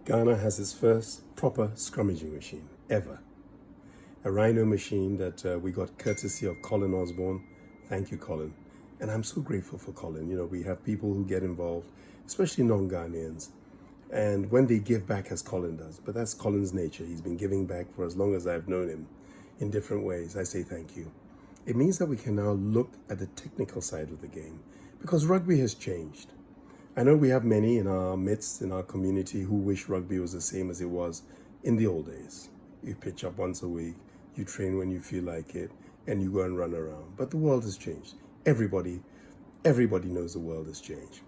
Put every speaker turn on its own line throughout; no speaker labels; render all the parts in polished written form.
Ghana has its first proper scrummaging machine ever. A Rhino machine that we got courtesy of Colin Osborne. Thank you, Colin. And I'm so grateful for Colin. You know, we have people who get involved, especially non-Ghanaians. And when they give back as Colin does, but that's Colin's nature. He's been giving back for as long as I've known him in different ways. I say thank you. It means that we can now look at the technical side of the game because rugby has changed. I know we have many in our midst, in our community, who wish rugby was the same as it was in the old days. You pitch up once a week, you train when you feel like it, and you go and run around. But the world has changed. Everybody knows the world has changed.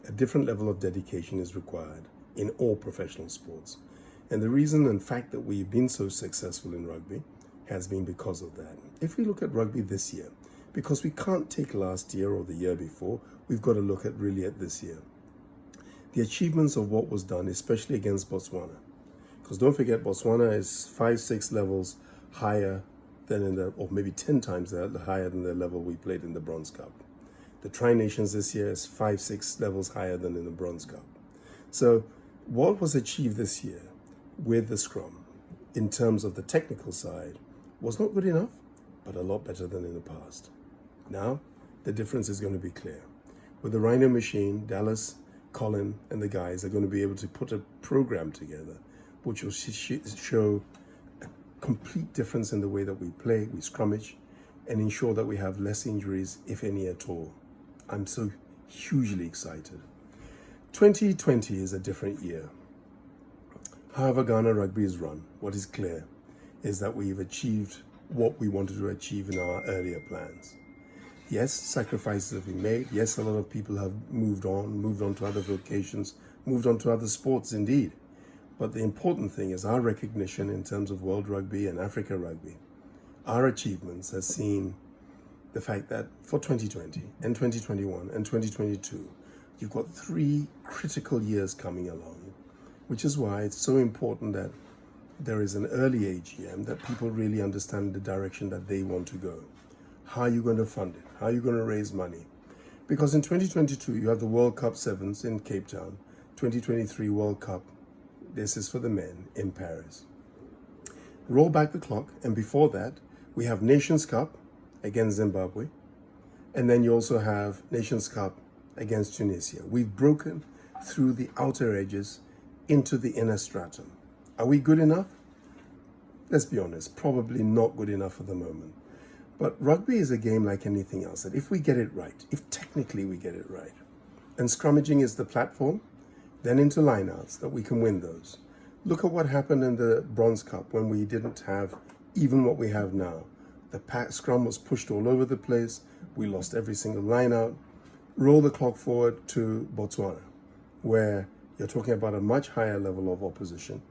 A different level of dedication is required in all professional sports. And the reason and fact that we've been so successful in rugby has been because of that. If we look at rugby this year, because we can't take last year or the year before, we've got to look at really at this year. The achievements of what was done, especially against Botswana. Because don't forget, Botswana is 5-6 levels higher than or maybe 10 times higher than the level we played in the Bronze Cup. The Tri-Nations this year is 5-6 levels higher than in the Bronze Cup. So what was achieved this year with the scrum in terms of the technical side was not good enough, but a lot better than in the past. Now, the difference is going to be clear. With the Rhino machine, Dallas, Colin and the guys are going to be able to put a program together which will show a complete difference in the way that we play, we scrummage, and ensure that we have less injuries, if any at all. I'm so hugely excited. 2020 is a different year. However Ghana Rugby is run, what is clear is that we've achieved what we wanted to achieve in our earlier plans. Yes, sacrifices have been made. Yes, a lot of people have moved on to other vocations, moved on to other sports indeed. But the important thing is our recognition in terms of World Rugby and Africa Rugby. Our achievements has seen the fact that for 2020 and 2021 and 2022, you've got 3 critical years coming along, which is why it's so important that there is an early AGM, that people really understand the direction that they want to go. How are you going to fund it? How are you going to raise money? Because in 2022, you have the World Cup Sevens in Cape Town, 2023 World Cup, this is for the men, in Paris. Roll back the clock, and before that, we have Nations Cup against Zimbabwe, and then you also have Nations Cup against Tunisia. We've broken through the outer edges into the inner stratum. Are we good enough? Let's be honest, probably not good enough at the moment. But rugby is a game like anything else, that if we get it right, if technically we get it right, and scrummaging is the platform, then into lineouts that we can win those. Look at what happened in the Bronze Cup when we didn't have even what we have now. The scrum was pushed all over the place. We lost every single lineout. Roll the clock forward to Botswana, where you're talking about a much higher level of opposition.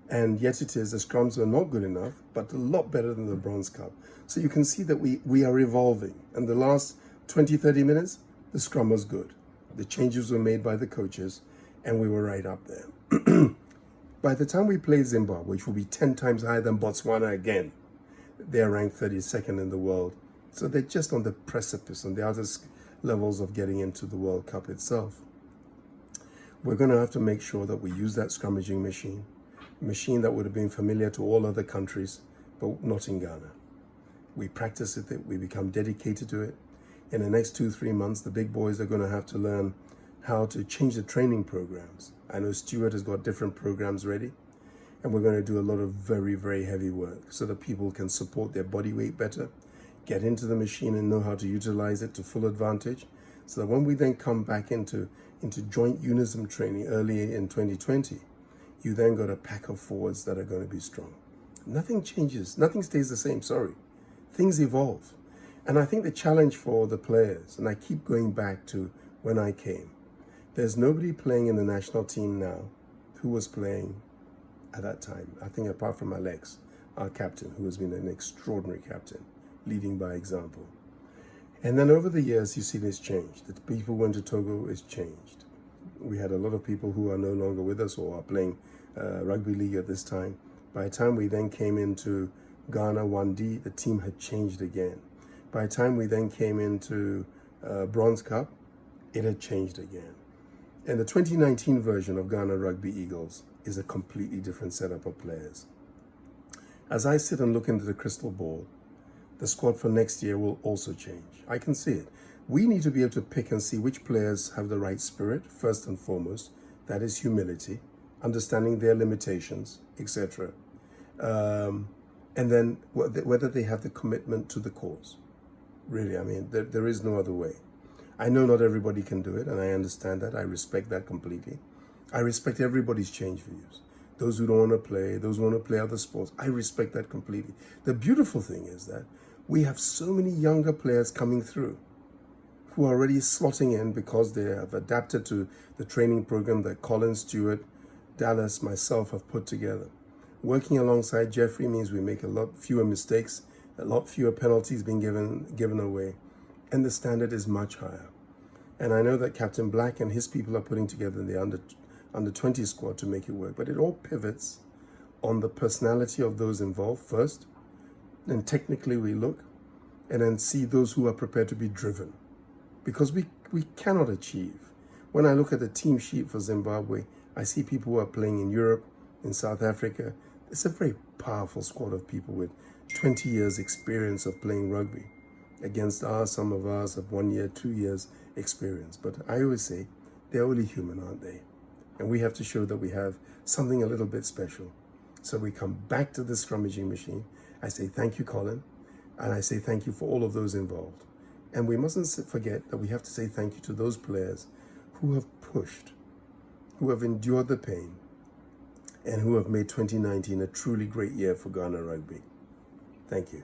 And yet it is, the scrums are not good enough, but a lot better than the Bronze Cup. So you can see that we are evolving. And the last 20, 30 minutes, the scrum was good. The changes were made by the coaches, and we were right up there. By the time we play Zimbabwe, which will be 10 times higher than Botswana again, they're ranked 32nd in the world. So they're just on the precipice, on the outer levels of getting into the World Cup itself. We're going to have to make sure that we use that scrummaging machine, a machine that would have been familiar to all other countries, but not in Ghana. We practice with it, we become dedicated to it. In the next 2-3 months, the big boys are going to have to learn how to change the training programs. I know Stuart has got different programs ready, and we're going to do a lot of very, very heavy work so that people can support their body weight better, get into the machine and know how to utilize it to full advantage, so that when we then come back into joint unison training early in 2020, you then got a pack of forwards that are going to be strong. Nothing changes, nothing stays the same, sorry. Things evolve. And I think the challenge for the players, and I keep going back to when I came, there's nobody playing in the national team now who was playing at that time. I think apart from Alex, our captain, who has been an extraordinary captain, leading by example. And then over the years, you see this change. The people who went to Togo is changed. We had a lot of people who are no longer with us or are playing rugby league at this time. By the time we then came into Ghana 1D, the team had changed again. By the time we then came into Bronze Cup, it had changed again. And the 2019 version of Ghana Rugby Eagles is a completely different setup of players. As I sit and look into the crystal ball, the squad for next year will also change. I can see it. We need to be able to pick and see which players have the right spirit, first and foremost. That is humility, understanding their limitations, etc. And then whether they have the commitment to the cause. Really, I mean, there is no other way. I know not everybody can do it, and I understand that. I respect that completely. I respect everybody's change views. Those who don't want to play, those who want to play other sports, I respect that completely. The beautiful thing is that we have so many younger players coming through who are already slotting in because they have adapted to the training program that Colin, Stewart, Dallas, myself have put together. Working alongside Jeffrey means we make a lot fewer mistakes, a lot fewer penalties being given away, and the standard is much higher. And I know that Captain Black and his people are putting together the under 20 squad to make it work, but it all pivots on the personality of those involved first, then technically we look, and then see those who are prepared to be driven. Because we cannot achieve. When I look at the team sheet for Zimbabwe, I see people who are playing in Europe, in South Africa. It's a very powerful squad of people with 20 years experience of playing rugby. Against some of us have 1 year, 2 years experience. But I always say, they're only human, aren't they? And we have to show that we have something a little bit special. So we come back to the scrummaging machine. I say thank you, Colin. And I say thank you for all of those involved. And we mustn't forget that we have to say thank you to those players who have pushed, who have endured the pain, and who have made 2019 a truly great year for Ghana Rugby. Thank you.